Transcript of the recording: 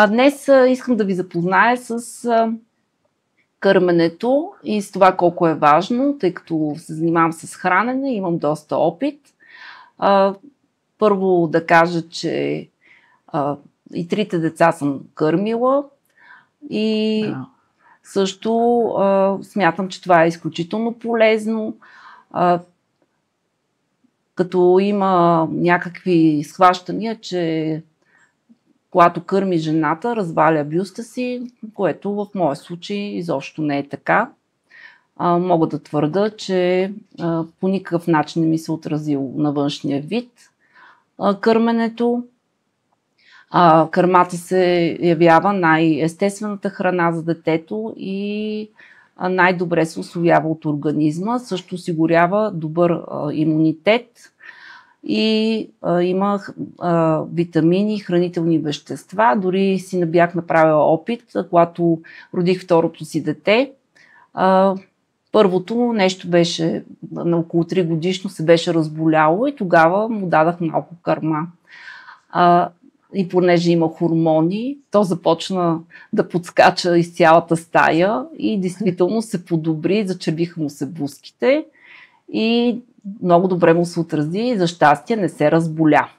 Днес искам да ви запозная с кърменето и с това колко е важно, тъй като се занимавам с хранене, имам доста опит. Първо да кажа, че и трите деца съм кърмила и също смятам, че това е изключително полезно. Като има някакви схващания, че когато кърми жената, разваля бюста си, което в моя случай изобщо не е така. Мога да твърда, че по никакъв начин не ми се отразило на външния вид кърменето. Кърмата се явява най-естествената храна за детето и най-добре се усвоява от организма. Също осигурява добър имунитет и има витамини, хранителни вещества. Дори си не бях направила опит, когато родих второто си дете. Първото нещо беше на около 3 годишно, се беше разболяло и тогава му дадах малко кърма. И понеже има хормони, то започна да подскача из цялата стая и действително се подобри, зачервиха му се бузките и много добре му се отрази и за щастие не се разболя.